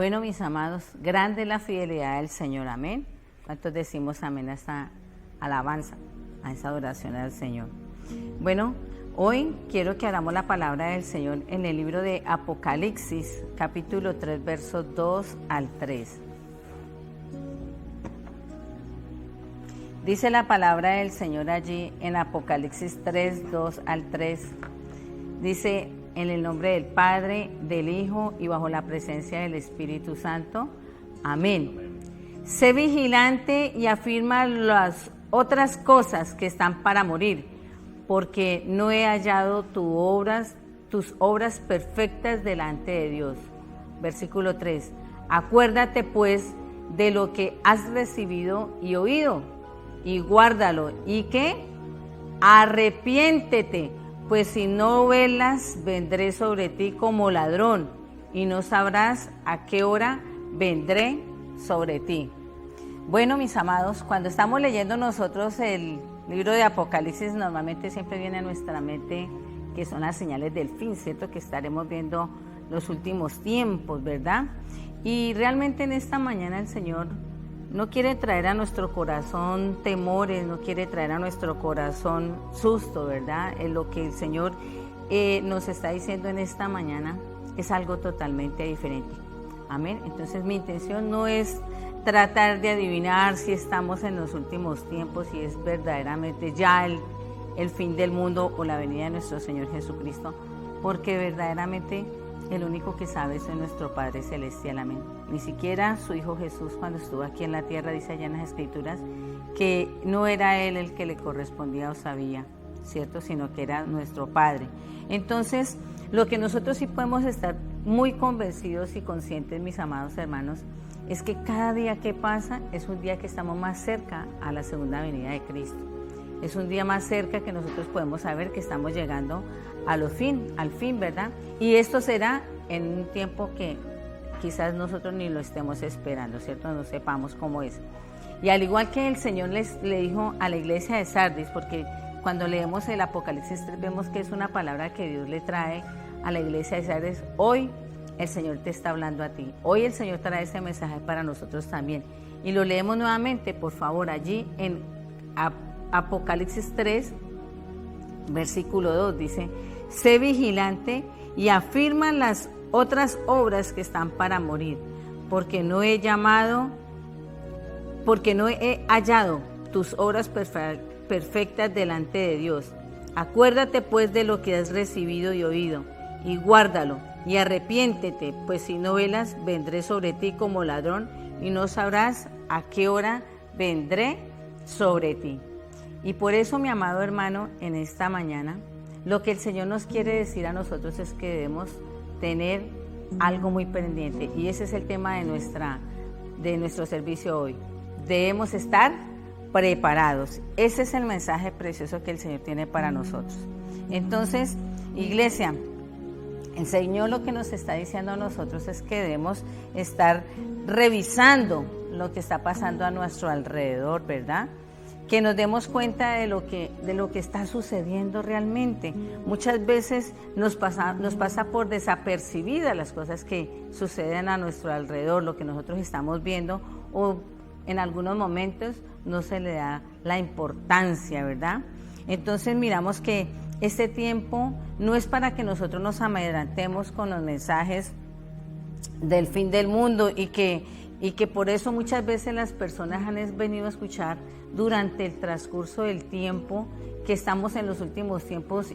Bueno, mis amados, grande es la fidelidad del Señor, amén. ¿Cuántos decimos amén a esta alabanza, a esa adoración al Señor? Bueno, hoy quiero que hagamos la palabra del Señor en el libro de Apocalipsis, capítulo 3, versos 2 al 3. Dice la palabra del Señor allí en Apocalipsis 3, 2 al 3. Dice: en el nombre del Padre, del Hijo y bajo la presencia del Espíritu Santo. Amén. Sé vigilante y afirma las otras cosas que están para morir, porque no he hallado tus obras perfectas delante de Dios. Versículo 3. Acuérdate pues de lo que has recibido y oído, y guárdalo, y que arrepiéntete. Pues si no velas, vendré sobre ti como ladrón, y no sabrás a qué hora vendré sobre ti. Bueno, mis amados, cuando estamos leyendo nosotros el libro de Apocalipsis, normalmente siempre viene a nuestra mente que son las señales del fin, ¿cierto? Que estaremos viendo los últimos tiempos, ¿verdad? Y realmente en esta mañana el Señor no quiere traer a nuestro corazón temores, no quiere traer a nuestro corazón susto, ¿verdad? Lo que el Señor nos está diciendo en esta mañana es algo totalmente diferente. Amén. Entonces mi intención no es tratar de adivinar si estamos en los últimos tiempos, si es verdaderamente ya el fin del mundo o la venida de nuestro Señor Jesucristo, porque verdaderamente el único que sabe es nuestro Padre Celestial, amén. Ni siquiera su Hijo Jesús, cuando estuvo aquí en la tierra, dice allá en las Escrituras, que no era Él el que le correspondía o sabía, ¿cierto? Sino que era nuestro Padre. Entonces, lo que nosotros sí podemos estar muy convencidos y conscientes, mis amados hermanos, es que cada día que pasa es un día que estamos más cerca a la segunda venida de Cristo. Es un día más cerca que nosotros podemos saber que estamos llegando al fin, ¿verdad? Y esto será en un tiempo que quizás nosotros ni lo estemos esperando, ¿cierto? No sepamos cómo es. Y al igual que el Señor le dijo a la iglesia de Sardis, porque cuando leemos el Apocalipsis 3 vemos que es una palabra que Dios le trae a la iglesia de Sardis. Hoy el Señor te está hablando a ti. Hoy el Señor trae ese mensaje para nosotros también. Y lo leemos nuevamente, por favor, allí en Apocalipsis 3, versículo 2, dice: sé vigilante y afirma las otras obras que están para morir, porque no he hallado tus obras perfectas delante de Dios. Acuérdate pues de lo que has recibido y oído, y guárdalo, y arrepiéntete, pues si no velas, vendré sobre ti como ladrón, y no sabrás a qué hora vendré sobre ti. Y por eso, mi amado hermano, en esta mañana, lo que el Señor nos quiere decir a nosotros es que debemos tener algo muy pendiente, y ese es el tema de nuestro servicio hoy. Debemos estar preparados. Ese es el mensaje precioso que el Señor tiene para nosotros. Entonces, iglesia, el Señor lo que nos está diciendo a nosotros es que debemos estar revisando lo que está pasando a nuestro alrededor, ¿verdad? Que nos demos cuenta de lo que está sucediendo realmente. Muchas veces nos pasa por desapercibidas las cosas que suceden a nuestro alrededor, lo que nosotros estamos viendo, o en algunos momentos no se le da la importancia, ¿verdad? Entonces miramos que este tiempo no es para que nosotros nos amedrantemos con los mensajes del fin del mundo y que por eso muchas veces las personas han venido a escuchar durante el transcurso del tiempo que estamos en los últimos tiempos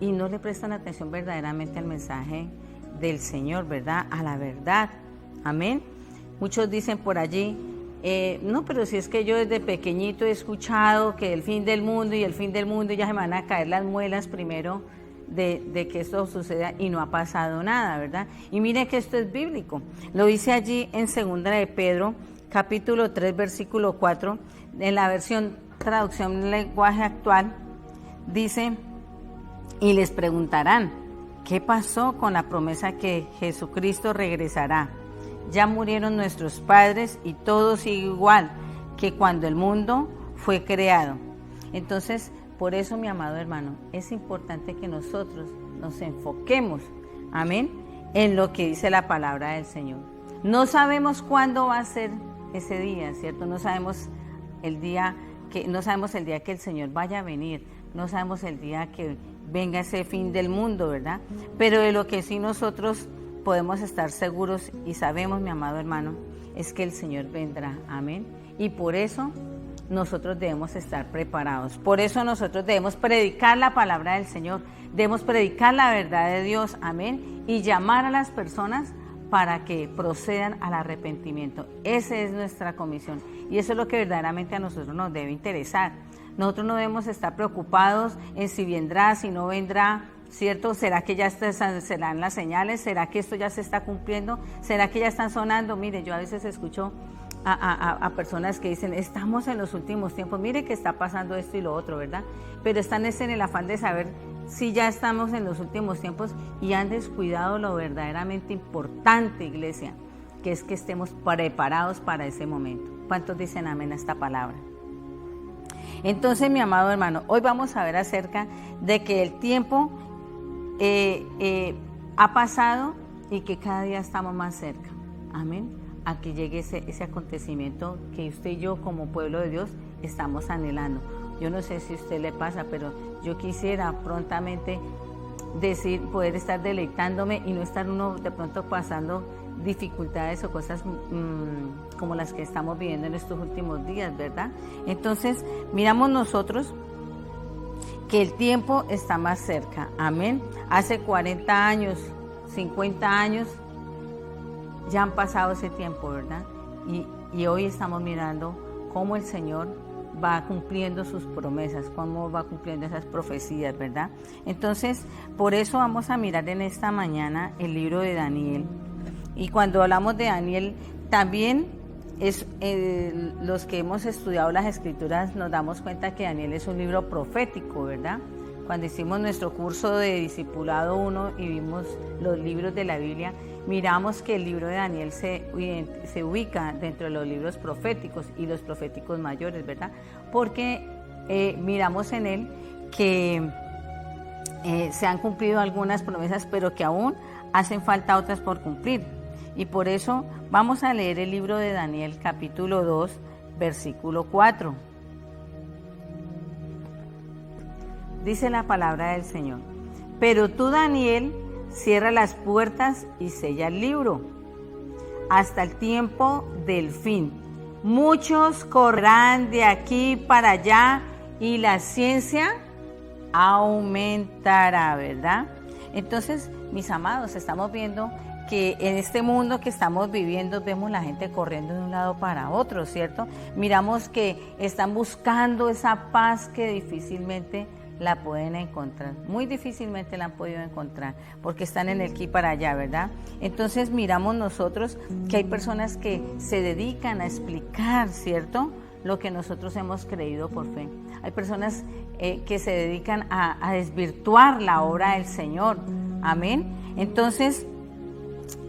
y no le prestan atención verdaderamente al mensaje del Señor, ¿verdad? A la verdad. Amén. Muchos dicen por allí, no, pero si es que yo desde pequeñito he escuchado que el fin del mundo y ya se me van a caer las muelas primero de que esto suceda, y no ha pasado nada, ¿verdad? Y mire que esto es bíblico. Lo dice allí en 2 de Pedro, capítulo 3, versículo 4, en la versión traducción lenguaje actual, dice: y les preguntarán, ¿qué pasó con la promesa que Jesucristo regresará? Ya murieron nuestros padres y todo sigue igual que cuando el mundo fue creado. Entonces, por eso, mi amado hermano, es importante que nosotros nos enfoquemos, amén, en lo que dice la palabra del Señor. No sabemos cuándo va a ser ese día, ¿cierto? No sabemos el día que el Señor vaya a venir, no sabemos el día que venga ese fin del mundo, ¿verdad? Pero de lo que sí nosotros podemos estar seguros y sabemos, mi amado hermano, es que el Señor vendrá, amén. Y por eso nosotros debemos estar preparados, por eso nosotros debemos predicar la palabra del Señor, debemos predicar la verdad de Dios, amén, y llamar a las personas para que procedan al arrepentimiento. Esa es nuestra comisión y eso es lo que verdaderamente a nosotros nos debe interesar. Nosotros no debemos estar preocupados en si vendrá, si no vendrá, ¿cierto? ¿Será que ya serán las señales? ¿Será que esto ya se está cumpliendo? ¿Será que ya están sonando? Mire, yo a veces escucho a personas que dicen, estamos en los últimos tiempos, mire que está pasando esto y lo otro, ¿verdad? Pero están en el afán de saber si ya estamos en los últimos tiempos y han descuidado lo verdaderamente importante, iglesia, que es que estemos preparados para ese momento. ¿Cuántos dicen amén a esta palabra? Entonces, mi amado hermano, hoy vamos a ver acerca de que el tiempo ha pasado y que cada día estamos más cerca, amén, a que llegue ese acontecimiento que usted y yo como pueblo de Dios estamos anhelando. Yo no sé si a usted le pasa, pero yo quisiera prontamente poder estar deleitándome y no estar uno de pronto pasando dificultades o cosas como las que estamos viviendo en estos últimos días, ¿verdad? Entonces, miramos nosotros que el tiempo está más cerca, amén. Hace 40 años, 50 años, ya han pasado ese tiempo, ¿verdad? Y hoy estamos mirando cómo el Señor va cumpliendo sus promesas, cómo va cumpliendo esas profecías, ¿verdad? Entonces, por eso vamos a mirar en esta mañana el libro de Daniel. Y cuando hablamos de Daniel, también es los que hemos estudiado las Escrituras nos damos cuenta que Daniel es un libro profético, ¿verdad? Cuando hicimos nuestro curso de Discipulado 1 y vimos los libros de la Biblia, miramos que el libro de Daniel se ubica dentro de los libros proféticos y los proféticos mayores, ¿verdad? Porque miramos en él que se han cumplido algunas promesas, pero que aún hacen falta otras por cumplir. Y por eso vamos a leer el libro de Daniel, capítulo 2, versículo 4. Dice la palabra del Señor: pero tú, Daniel, cierra las puertas y sella el libro hasta el tiempo del fin. Muchos correrán de aquí para allá y la ciencia aumentará, ¿verdad? Entonces, mis amados, estamos viendo que en este mundo que estamos viviendo vemos la gente corriendo de un lado para otro, ¿cierto? Miramos que están buscando esa paz que difícilmente la pueden encontrar, muy difícilmente la han podido encontrar, porque están en el aquí para allá, ¿verdad? Entonces miramos nosotros que hay personas que se dedican a explicar, ¿cierto?, lo que nosotros hemos creído por fe. Hay personas que se dedican a desvirtuar la obra del Señor, amén. Entonces,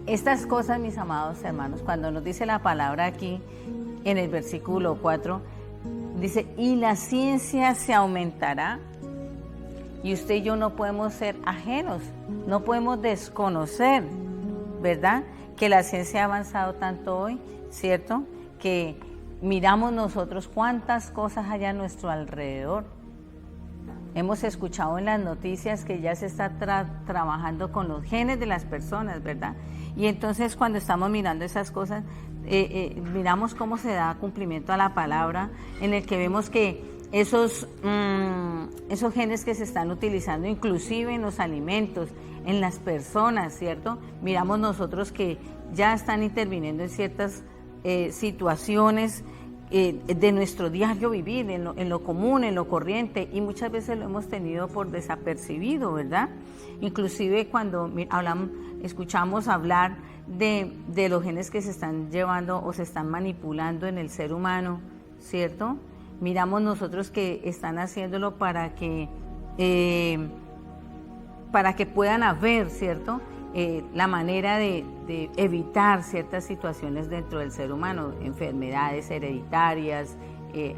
estas cosas, mis amados hermanos, cuando nos dice la palabra aquí en el versículo 4, dice, y la ciencia se aumentará. Y usted y yo no podemos ser ajenos, no podemos desconocer, ¿verdad?, que la ciencia ha avanzado tanto hoy, ¿cierto?, que miramos nosotros cuántas cosas hay a nuestro alrededor. Hemos escuchado en las noticias que ya se está trabajando con los genes de las personas, ¿verdad? Y entonces cuando estamos mirando esas cosas, miramos cómo se da cumplimiento a la palabra, en el que vemos que esos genes que se están utilizando inclusive en los alimentos, en las personas, ¿cierto? Miramos nosotros que ya están interviniendo en ciertas situaciones de nuestro diario vivir, en lo común, en lo corriente, y muchas veces lo hemos tenido por desapercibido, ¿verdad? Inclusive cuando escuchamos hablar de los genes que se están llevando o se están manipulando en el ser humano, ¿cierto? Miramos nosotros que están haciéndolo para que puedan haber, ¿cierto?, la manera de evitar ciertas situaciones dentro del ser humano, enfermedades hereditarias,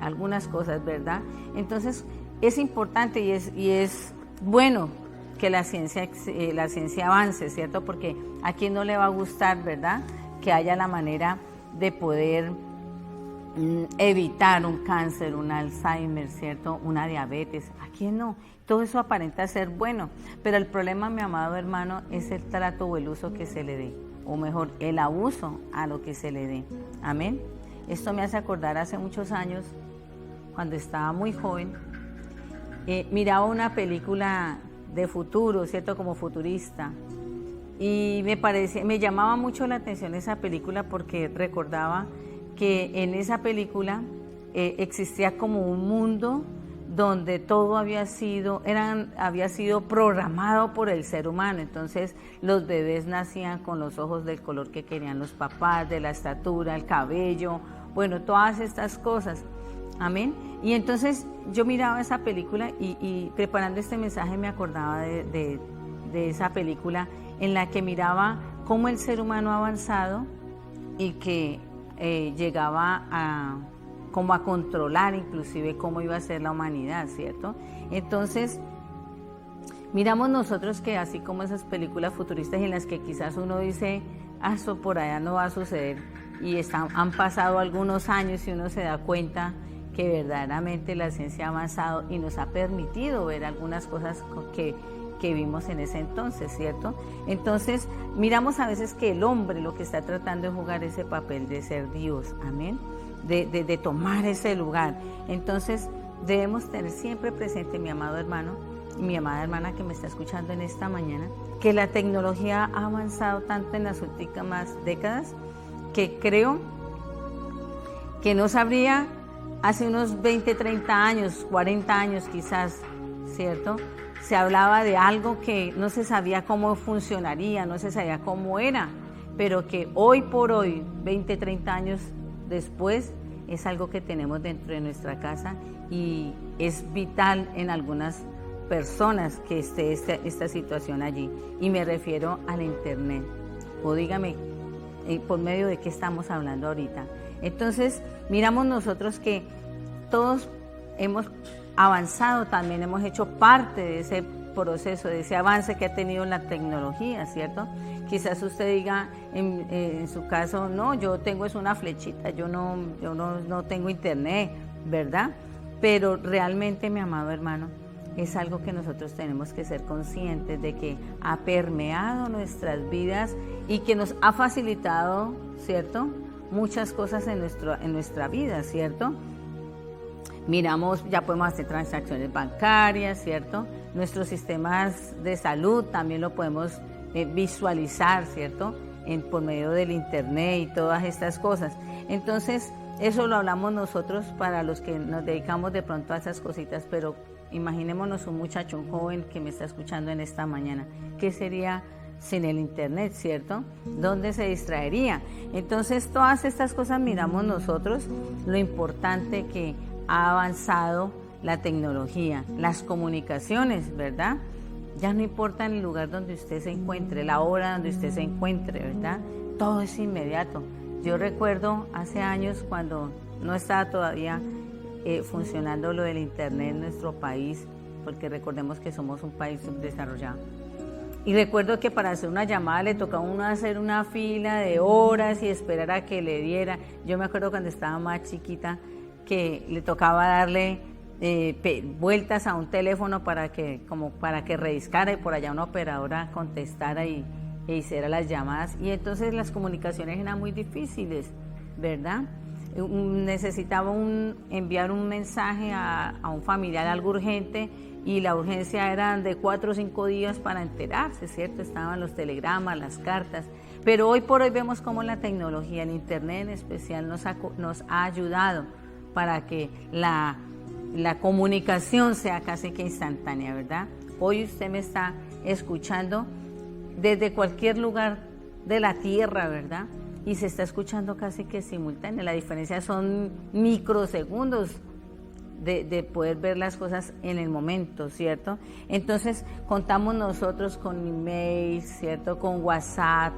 algunas cosas, ¿verdad? Entonces, es importante y es bueno que la ciencia avance, ¿cierto? Porque a quién no le va a gustar, ¿verdad?, que haya la manera de poder evitar un cáncer, un Alzheimer, ¿cierto? Una diabetes. ¿A quién no? Todo eso aparenta ser bueno, pero el problema, mi amado hermano, es el trato o el uso que se le dé, o mejor, el abuso a lo que se le dé. Amén. Esto me hace acordar hace muchos años, cuando estaba muy joven, miraba una película de futuro, ¿cierto? Como futurista. Y me llamaba mucho la atención esa película porque recordaba que en esa película existía como un mundo donde todo había sido programado por el ser humano. Entonces los bebés nacían con los ojos del color que querían los papás, de la estatura, el cabello, bueno, todas estas cosas. Amén. Y entonces yo miraba esa película y preparando este mensaje me acordaba de esa película en la que miraba cómo el ser humano ha avanzado y que llegaba como a controlar inclusive cómo iba a ser la humanidad, ¿cierto? Entonces, miramos nosotros que así como esas películas futuristas en las que quizás uno dice, eso por allá no va a suceder, y han pasado algunos años y uno se da cuenta que verdaderamente la ciencia ha avanzado y nos ha permitido ver algunas cosas que vimos en ese entonces, ¿cierto? Entonces, miramos a veces que el hombre lo que está tratando es jugar ese papel de ser Dios, amén, de tomar ese lugar. Entonces, debemos tener siempre presente, mi amado hermano y mi amada hermana que me está escuchando en esta mañana, que la tecnología ha avanzado tanto en las últimas décadas que creo que no sabría hace unos 20, 30 años, 40 años quizás, ¿cierto? Se hablaba de algo que no se sabía cómo funcionaría, no se sabía cómo era, pero que hoy por hoy, 20, 30 años después, es algo que tenemos dentro de nuestra casa y es vital en algunas personas que esté esta situación allí. Y me refiero al internet. O dígame, ¿por medio de qué estamos hablando ahorita? Entonces, miramos nosotros que todos hemos avanzado, también hemos hecho parte de ese proceso, de ese avance que ha tenido la tecnología, ¿cierto? Quizás usted diga en su caso, no, yo tengo es una flechita, yo no tengo internet, ¿verdad? Pero realmente, mi amado hermano, es algo que nosotros tenemos que ser conscientes de que ha permeado nuestras vidas y que nos ha facilitado, ¿cierto?, muchas cosas en nuestra vida, ¿cierto? Miramos, ya podemos hacer transacciones bancarias, ¿cierto? Nuestros sistemas de salud también lo podemos visualizar, ¿cierto? Por medio del internet y todas estas cosas. Entonces, eso lo hablamos nosotros para los que nos dedicamos de pronto a esas cositas, pero imaginémonos un muchacho, un joven que me está escuchando en esta mañana. ¿Qué sería sin el internet, cierto? ¿Dónde se distraería? Entonces, todas estas cosas miramos nosotros, lo importante que ha avanzado la tecnología, las comunicaciones, ¿verdad? Ya no importa en el lugar donde usted se encuentre, la hora donde usted se encuentre, ¿verdad? Todo es inmediato. Yo recuerdo hace años cuando no estaba todavía funcionando lo del internet en nuestro país, porque recordemos que somos un país subdesarrollado. Y recuerdo que para hacer una llamada le tocaba a uno hacer una fila de horas y esperar a que le diera. Yo me acuerdo cuando estaba más chiquita que le tocaba darle vueltas a un teléfono para que rediscara y por allá una operadora contestara e hiciera las llamadas. Y entonces las comunicaciones eran muy difíciles, ¿verdad? Necesitaba enviar un mensaje a un familiar, algo urgente, y la urgencia era de 4 o 5 días para enterarse, ¿cierto? Estaban los telegramas, las cartas, pero hoy por hoy vemos cómo la tecnología, el internet en especial, nos ha ayudado para que la comunicación sea casi que instantánea, ¿verdad? Hoy usted me está escuchando desde cualquier lugar de la tierra, ¿verdad? Y se está escuchando casi que simultánea. La diferencia son microsegundos de poder ver las cosas en el momento, ¿cierto? Entonces, contamos nosotros con email, ¿cierto? Con WhatsApp,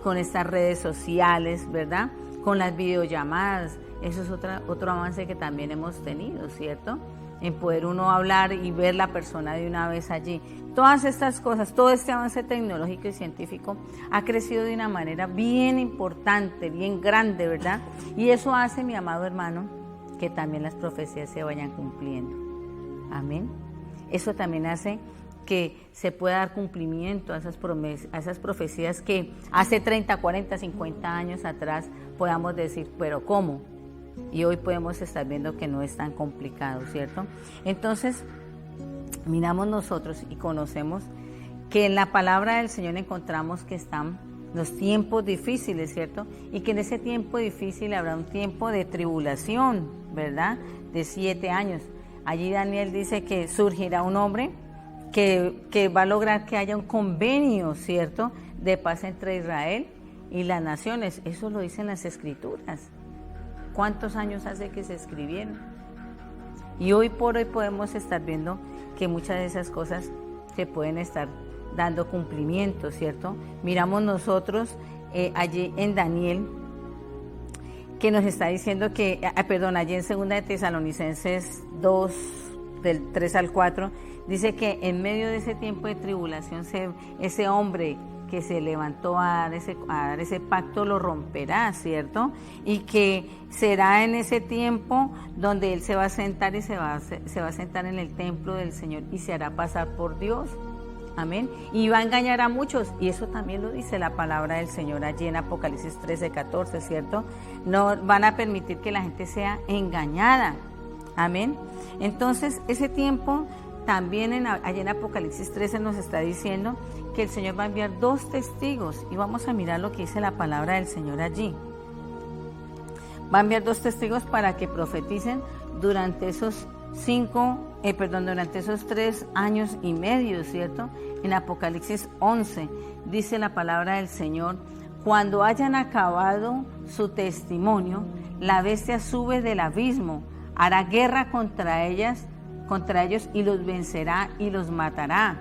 con estas redes sociales, ¿verdad? Con las videollamadas. Eso es otro avance que también hemos tenido, ¿cierto? en poder uno hablar y ver la persona de una vez allí. Todas estas cosas, todo este avance tecnológico y científico ha crecido de una manera bien importante, bien grande, ¿verdad? Y eso hace, mi amado hermano, que también las profecías se vayan cumpliendo. Amén. Eso también hace que se pueda dar cumplimiento a esas promesas, a esas profecías que hace 30, 40, 50 años atrás podamos decir, pero ¿cómo? Y hoy podemos estar viendo que no es tan complicado, ¿cierto? Entonces, miramos nosotros y conocemos que en la palabra del Señor encontramos que están los tiempos difíciles, ¿cierto? Y que en ese tiempo difícil habrá un tiempo de tribulación, ¿verdad? De 7 años. Allí Daniel dice que surgirá un hombre que va a lograr que haya un convenio, ¿cierto?, de paz entre Israel y las naciones. Eso lo dicen las Escrituras. ¿Cuántos años hace que se escribieron? Y hoy por hoy podemos estar viendo que muchas de esas cosas se pueden estar dando cumplimiento, ¿cierto? Miramos nosotros allí en Daniel, que nos está diciendo que, allí en 2 de Tesalonicenses 2, del 3 al 4, dice que en medio de ese tiempo de tribulación, ese hombre que se levantó a dar ese pacto lo romperá, ¿cierto? Y que será en ese tiempo donde él se va a sentar y se va a sentar en el templo del Señor y se hará pasar por Dios. Amén. Y va a engañar a muchos, y eso también lo dice la palabra del Señor allí en Apocalipsis 13, 14, ¿cierto? No van a permitir que la gente sea engañada. Amén. Entonces, ese tiempo también allí en Apocalipsis 13 nos está diciendo que el Señor va a enviar 2 testigos, y vamos a mirar lo que dice la palabra del Señor allí. Va a enviar 2 testigos para que profeticen durante esos 3 años y medio, ¿cierto? En Apocalipsis 11 dice la palabra del Señor: cuando hayan acabado su testimonio, la bestia sube del abismo, hará guerra contra ellos y los vencerá y los matará.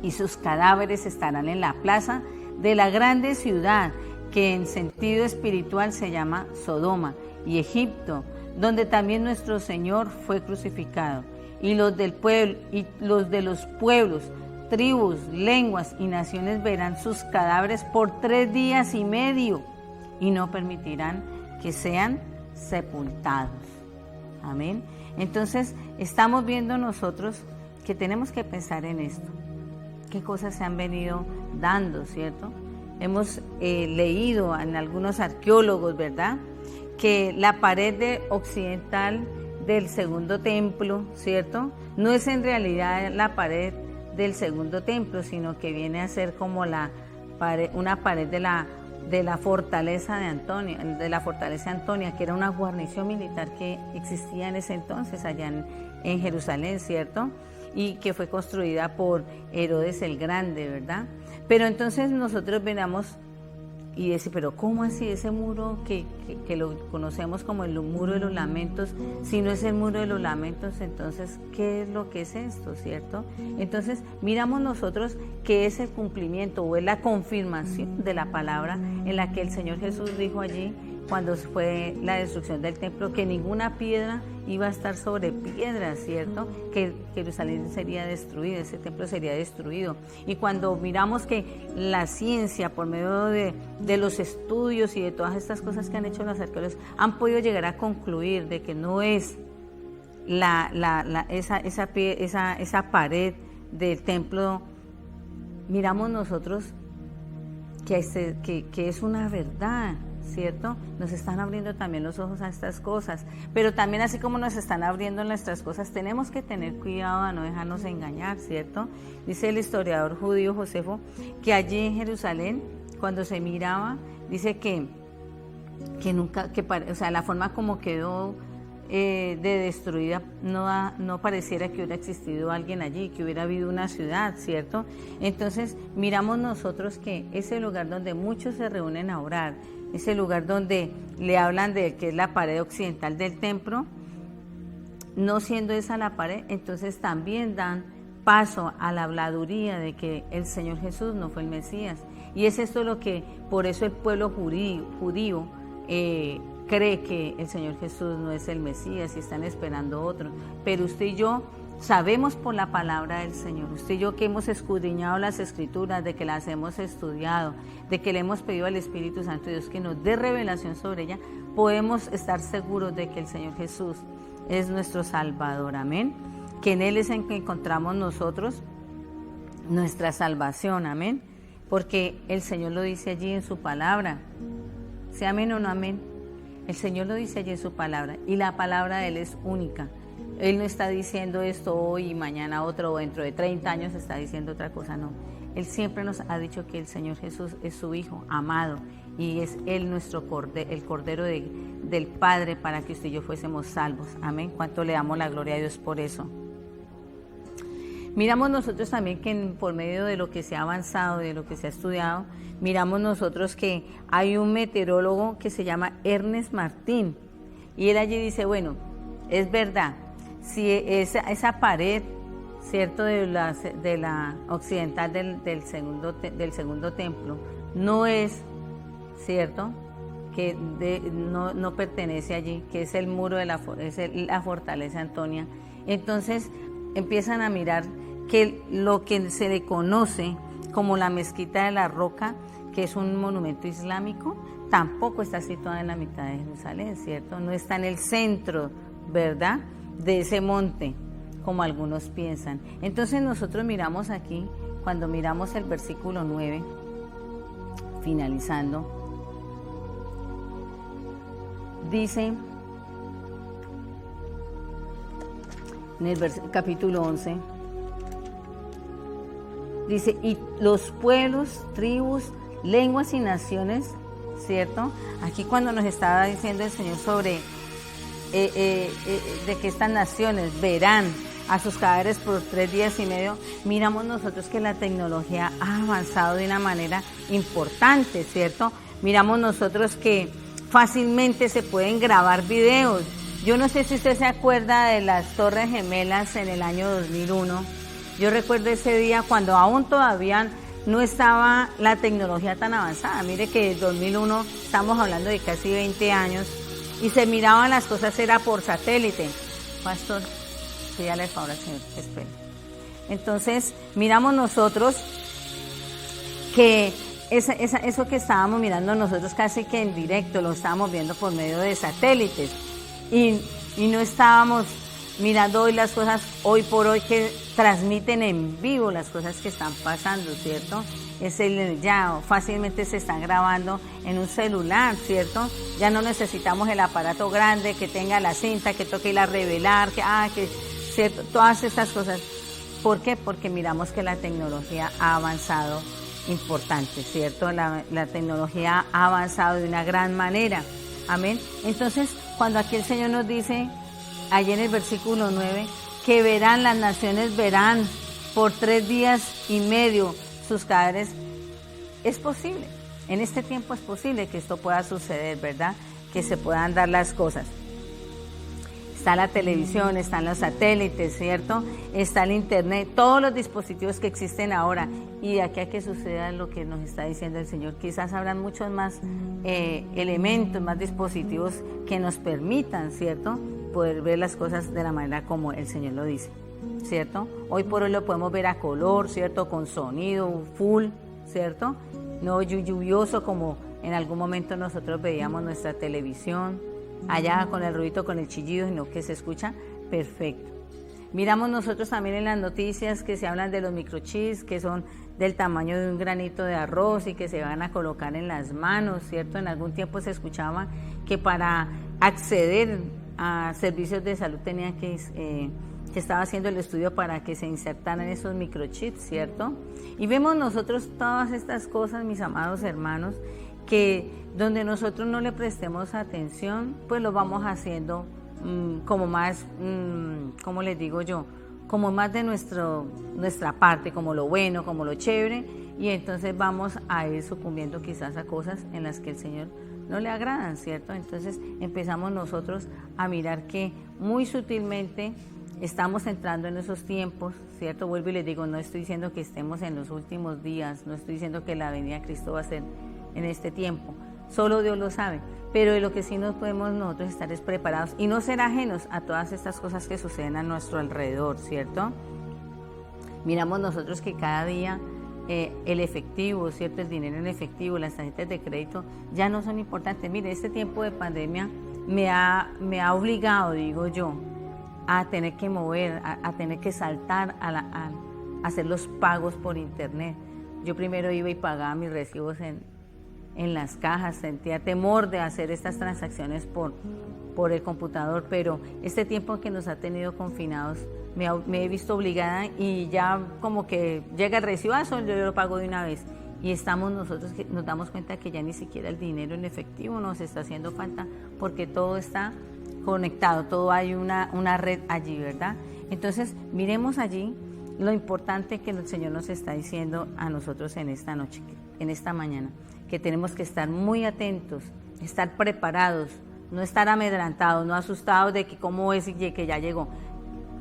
Y sus cadáveres estarán en la plaza de la grande ciudad, que en sentido espiritual se llama Sodoma y Egipto, donde también nuestro Señor fue crucificado. Y los de los pueblos, tribus, lenguas y naciones verán sus cadáveres por 3 días y medio y no permitirán que sean sepultados. Amén. Entonces, estamos viendo nosotros que tenemos que pensar en esto. ¿Qué cosas se han venido dando, cierto? Hemos leído en algunos arqueólogos, ¿verdad?, que la pared occidental del segundo templo, ¿cierto?, no es en realidad la pared del segundo templo, sino que viene a ser como una pared de la fortaleza de Antonia, que era una guarnición militar que existía en ese entonces allá en Jerusalén, ¿cierto?, y que fue construida por Herodes el Grande, ¿verdad? Pero entonces nosotros venamos y decir, pero ¿cómo así ese muro que lo conocemos como el muro de los lamentos? Si no es el muro de los lamentos, entonces, ¿qué es lo que es esto, cierto? Entonces, miramos nosotros que es el cumplimiento o es la confirmación de la palabra en la que el Señor Jesús dijo allí, cuando fue la destrucción del templo, que ninguna piedra iba a estar sobre piedra, ¿cierto? Que Jerusalén sería destruida, ese templo sería destruido. Y cuando miramos que la ciencia, por medio de los estudios y de todas estas cosas que han hecho los arqueólogos, han podido llegar a concluir de que no es esa pared del templo, miramos nosotros que es una verdad, ¿cierto? Nos están abriendo también los ojos a estas cosas, pero también así como nos están abriendo nuestras cosas, tenemos que tener cuidado a no dejarnos engañar, ¿cierto? Dice el historiador judío Josefo que allí en Jerusalén, cuando se miraba, dice que la forma como quedó de destruida, no pareciera que hubiera existido alguien allí, que hubiera habido una ciudad, ¿cierto? Entonces miramos nosotros que ese lugar donde muchos se reúnen a orar, ese lugar donde le hablan de que es la pared occidental del templo, no siendo esa la pared, entonces también dan paso a la habladuría de que el Señor Jesús no fue el Mesías. Y es esto por eso el pueblo judío cree que el Señor Jesús no es el Mesías y están esperando otro. Pero usted y yo sabemos por la palabra del Señor, usted y yo que hemos escudriñado las Escrituras, de que las hemos estudiado, de que le hemos pedido al Espíritu Santo de Dios que nos dé revelación sobre ella, podemos estar seguros de que el Señor Jesús es nuestro Salvador, amén. Que en Él es en que encontramos nosotros nuestra salvación, amén. Porque el Señor lo dice allí en su palabra, sea amén o no amén. El Señor lo dice allí en su palabra y la palabra de Él es única. Él no está diciendo esto hoy y mañana otro, o dentro de 30 años está diciendo otra cosa, no. Él siempre nos ha dicho que el Señor Jesús es su Hijo amado y es Él nuestro cordero, el Cordero del Padre para que usted y yo fuésemos salvos. Amén. ¿Cuánto le damos la gloria a Dios por eso? Miramos nosotros también que por medio de lo que se ha avanzado, de lo que se ha estudiado, miramos nosotros que hay un meteorólogo que se llama Ernest Martín y él allí dice, bueno, es verdad, si esa pared, cierto, de la occidental del segundo templo no es cierto, que no pertenece allí, que es el muro de la fortaleza Antonia, entonces empiezan a mirar que lo que se le conoce como la Mezquita de la Roca, que es un monumento islámico, tampoco está situada en la mitad de Jerusalén, ¿cierto? No está en el centro, ¿verdad?, de ese monte, como algunos piensan. Entonces nosotros miramos aquí, cuando miramos el versículo 9, finalizando, dice, en el capítulo 11, dice, y los pueblos, tribus, lenguas y naciones, ¿cierto? Aquí cuando nos estaba diciendo el Señor sobre de que estas naciones verán a sus cadáveres por 3 días y medio, miramos nosotros que la tecnología ha avanzado de una manera importante, ¿cierto? Miramos nosotros que fácilmente se pueden grabar videos. Yo no sé si usted se acuerda de las Torres Gemelas en el año 2001. Yo recuerdo ese día cuando aún todavía no estaba la tecnología tan avanzada. Mire que en 2001 estamos hablando de casi 20 años y se miraban las cosas, era por satélite. Pastor, pídale el favor al Señor, espere. Entonces, miramos nosotros que eso que estábamos mirando nosotros casi que en directo, lo estábamos viendo por medio de satélites. Y no estábamos mirando hoy las cosas hoy por hoy que transmiten en vivo las cosas que están pasando, ¿cierto? Ya fácilmente se están grabando en un celular, ¿cierto? Ya no necesitamos el aparato grande que tenga la cinta, que toque ir a revelar, ¿cierto? Todas estas cosas. ¿Por qué? Porque miramos que la tecnología ha avanzado importante, ¿cierto? La tecnología ha avanzado de una gran manera. Amén. Entonces, cuando aquí el Señor nos dice, allí en el versículo 9, que verán, las naciones verán por 3 días y medio sus cadáveres, es posible. En este tiempo es posible que esto pueda suceder, ¿verdad? Que se puedan dar las cosas. Está la televisión, están los satélites, ¿cierto? Está el internet, todos los dispositivos que existen ahora. Y de aquí a que suceda lo que nos está diciendo el Señor, quizás habrán muchos más elementos, más dispositivos que nos permitan, ¿cierto?, poder ver las cosas de la manera como el Señor lo dice, ¿cierto? Hoy por hoy lo podemos ver a color, ¿cierto?, con sonido full, ¿cierto? No lluvioso como en algún momento nosotros veíamos nuestra televisión, allá con el ruido, con el chillido, sino que se escucha perfecto. Miramos nosotros también en las noticias que se hablan de los microchips, que son del tamaño de un granito de arroz y que se van a colocar en las manos, ¿cierto? En algún tiempo se escuchaba que para acceder a servicios de salud tenían que estaba haciendo el estudio para que se insertaran esos microchips, ¿cierto? Y vemos nosotros todas estas cosas, mis amados hermanos, que donde nosotros no le prestemos atención, pues lo vamos haciendo como más, ¿cómo les digo yo? Como más de nuestra parte, como lo bueno, como lo chévere, y entonces vamos a ir sucumbiendo quizás a cosas en las que el Señor no le agradan, ¿cierto? Entonces empezamos nosotros a mirar que muy sutilmente estamos entrando en esos tiempos, ¿cierto? Vuelvo y les digo, no estoy diciendo que estemos en los últimos días, no estoy diciendo que la venida de Cristo va a ser en este tiempo, solo Dios lo sabe. Pero de lo que sí nos podemos nosotros estar es preparados y no ser ajenos a todas estas cosas que suceden a nuestro alrededor, ¿cierto? Miramos nosotros que cada día el efectivo, ¿cierto? El dinero en efectivo, las tarjetas de crédito ya no son importantes. Mire, este tiempo de pandemia me ha obligado, digo yo, a tener que mover, a tener que saltar a hacer los pagos por internet. Yo primero iba y pagaba mis recibos en las cajas, sentía temor de hacer estas transacciones por el computador, pero este tiempo que nos ha tenido confinados me he visto obligada y ya como que llega el recibazo, yo lo pago de una vez. Y estamos nosotros que nos damos cuenta que ya ni siquiera el dinero en efectivo nos está haciendo falta porque todo está conectado, todo hay una red allí, ¿verdad? Entonces miremos allí lo importante que el Señor nos está diciendo a nosotros en esta noche, en esta mañana, que tenemos que estar muy atentos, estar preparados, no estar amedrentados, no asustados de que cómo es y que ya llegó.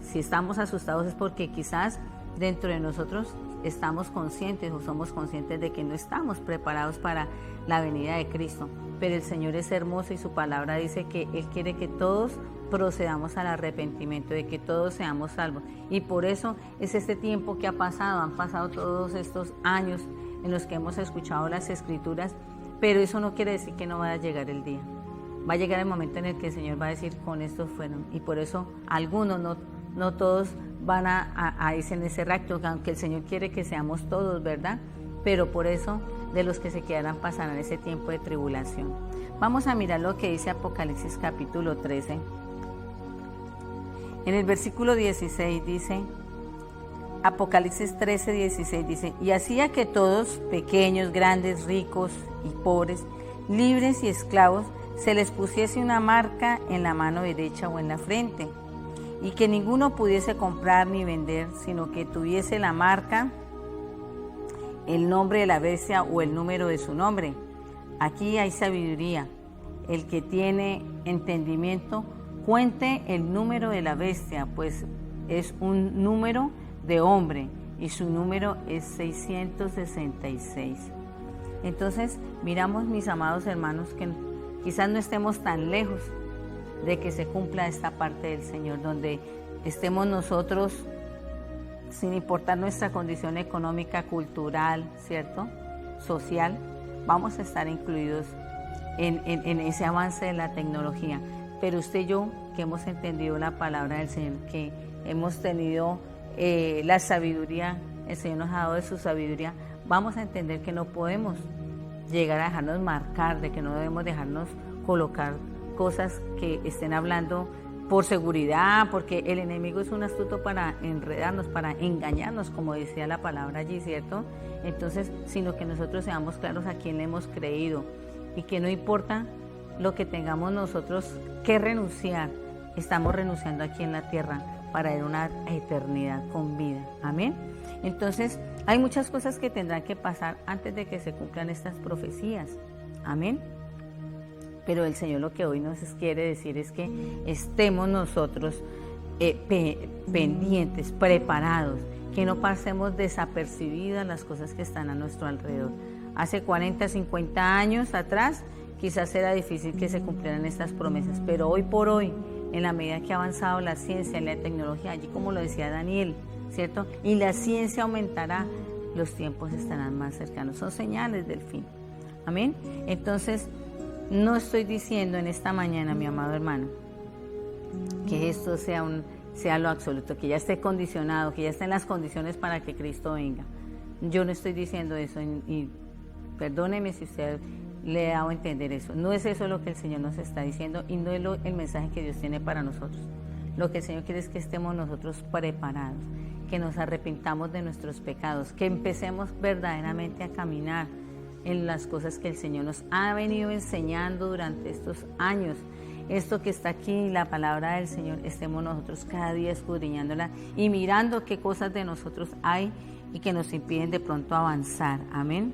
Si estamos asustados es porque quizás dentro de nosotros estamos conscientes o somos conscientes de que no estamos preparados para la venida de Cristo. Pero el Señor es hermoso y su palabra dice que Él quiere que todos procedamos al arrepentimiento, de que todos seamos salvos. Y por eso es este tiempo que han pasado todos estos años en los que hemos escuchado las Escrituras, pero eso no quiere decir que no vaya a llegar el día. Va a llegar el momento en el que el Señor va a decir, con estos fueron. Y por eso algunos, no todos van a irse en ese rapto, aunque el Señor quiere que seamos todos, ¿verdad? Pero por eso de los que se quedarán pasarán ese tiempo de tribulación. Vamos a mirar lo que dice Apocalipsis capítulo 13. En el versículo 16 dice, Apocalipsis 13, 16 dice, y hacía que todos, pequeños, grandes, ricos y pobres, libres y esclavos, se les pusiese una marca en la mano derecha o en la frente, y que ninguno pudiese comprar ni vender, sino que tuviese la marca, el nombre de la bestia o el número de su nombre. Aquí hay sabiduría. El que tiene entendimiento, cuente el número de la bestia, pues es un número de hombre y su número es 666. Entonces, miramos, mis amados hermanos, que quizás no estemos tan lejos de que se cumpla esta parte del Señor, donde estemos nosotros, sin importar nuestra condición económica, cultural, ¿cierto?, social, vamos a estar incluidos en ese avance de la tecnología. Pero usted y yo, que hemos entendido la palabra del Señor, que hemos tenido la sabiduría, el Señor nos ha dado de su sabiduría, vamos a entender que no podemos llegar a dejarnos marcar, de que no debemos dejarnos colocar cosas que estén hablando por seguridad, porque el enemigo es un astuto para enredarnos, para engañarnos, como decía la palabra allí, ¿cierto? Entonces, sino que nosotros seamos claros a quién le hemos creído y que no importa lo que tengamos nosotros que renunciar, estamos renunciando aquí en la tierra para ir a una eternidad con vida. Amén. Entonces, hay muchas cosas que tendrán que pasar antes de que se cumplan estas profecías. Amén. Pero el Señor lo que hoy nos quiere decir es que estemos nosotros pendientes, preparados, que no pasemos desapercibidas las cosas que están a nuestro alrededor. Hace 40, 50 años atrás, quizás era difícil que se cumplieran estas promesas, pero hoy por hoy, en la medida que ha avanzado la ciencia y la tecnología, allí como lo decía Daniel, ¿cierto? Y la ciencia aumentará, los tiempos estarán más cercanos, son señales del fin. Amén. Entonces, no estoy diciendo en esta mañana, mi amado hermano, que esto sea lo absoluto, que ya esté condicionado, que ya esté en las condiciones para que Cristo venga. Yo no estoy diciendo eso y perdóneme si usted le ha dado a entender eso. No es eso lo que el Señor nos está diciendo y no es el mensaje que Dios tiene para nosotros. Lo que el Señor quiere es que estemos nosotros preparados, que nos arrepintamos de nuestros pecados, que empecemos verdaderamente a caminar en las cosas que el Señor nos ha venido enseñando durante estos años. Esto que está aquí, la palabra del Señor, estemos nosotros cada día escudriñándola y mirando qué cosas de nosotros hay y que nos impiden de pronto avanzar. Amén.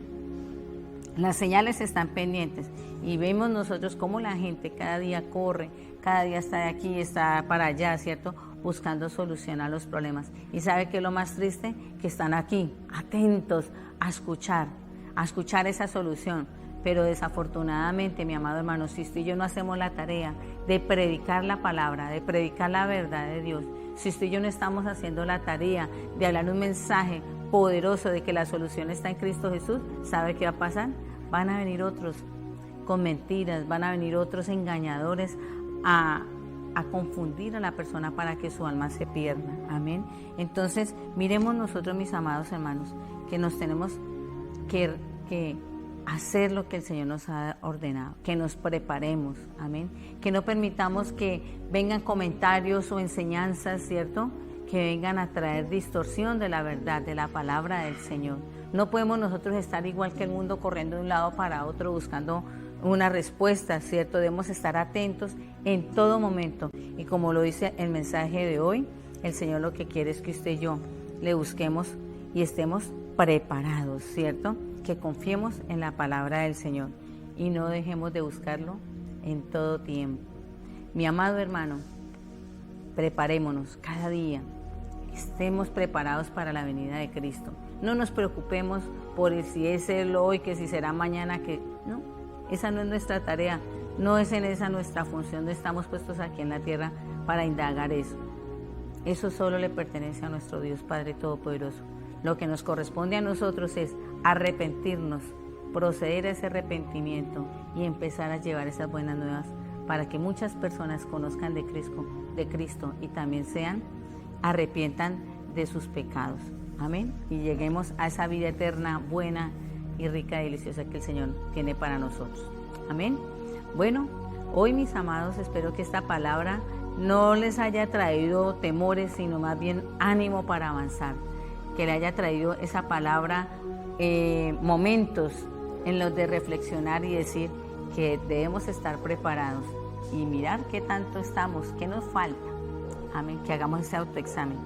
Las señales están pendientes y vemos nosotros cómo la gente cada día corre, cada día está de aquí, está para allá, ¿cierto?, buscando solución a los problemas. Y ¿sabe qué es lo más triste? Que están aquí, atentos a escuchar esa solución, Pero desafortunadamente, mi amado hermano, si usted y yo no hacemos la tarea de predicar la palabra, de predicar la verdad de Dios, si usted y yo no estamos haciendo la tarea de hablar un mensaje poderoso de que la solución está en Cristo Jesús, ¿sabe qué va a pasar? Van a venir otros con mentiras, van a venir otros engañadores a confundir a la persona para que su alma se pierda. Amén. Entonces, miremos nosotros, mis amados hermanos, que nos tenemos que hacer lo que el Señor nos ha ordenado, que nos preparemos, amén, que no permitamos que vengan comentarios o enseñanzas, ¿cierto?, que vengan a traer distorsión de la verdad, de la palabra del Señor. No podemos nosotros estar igual que el mundo corriendo de un lado para otro buscando una respuesta, ¿cierto? Debemos estar atentos en todo momento y como lo dice el mensaje de hoy, el Señor lo que quiere es que usted y yo le busquemos y estemos preparados, ¿cierto?, que confiemos en la palabra del Señor y no dejemos de buscarlo en todo tiempo. Mi amado hermano, preparémonos cada día, estemos preparados para la venida de Cristo. No nos preocupemos por si es Él hoy, que si será mañana, que no, esa no es nuestra tarea, no es en esa nuestra función, no estamos puestos aquí en la tierra para indagar eso. Eso solo le pertenece a nuestro Dios Padre Todopoderoso. Lo que nos corresponde a nosotros es arrepentirnos, proceder a ese arrepentimiento y empezar a llevar esas buenas nuevas para que muchas personas conozcan de Cristo y también arrepientan de sus pecados. Amén. Y lleguemos a esa vida eterna, buena y rica y deliciosa que el Señor tiene para nosotros. Amén. Bueno, hoy, mis amados, espero que esta palabra no les haya traído temores, sino más bien ánimo para avanzar. Que le haya traído esa palabra momentos en los de reflexionar y decir que debemos estar preparados y mirar qué tanto estamos, qué nos falta. Amén, que hagamos ese autoexamen.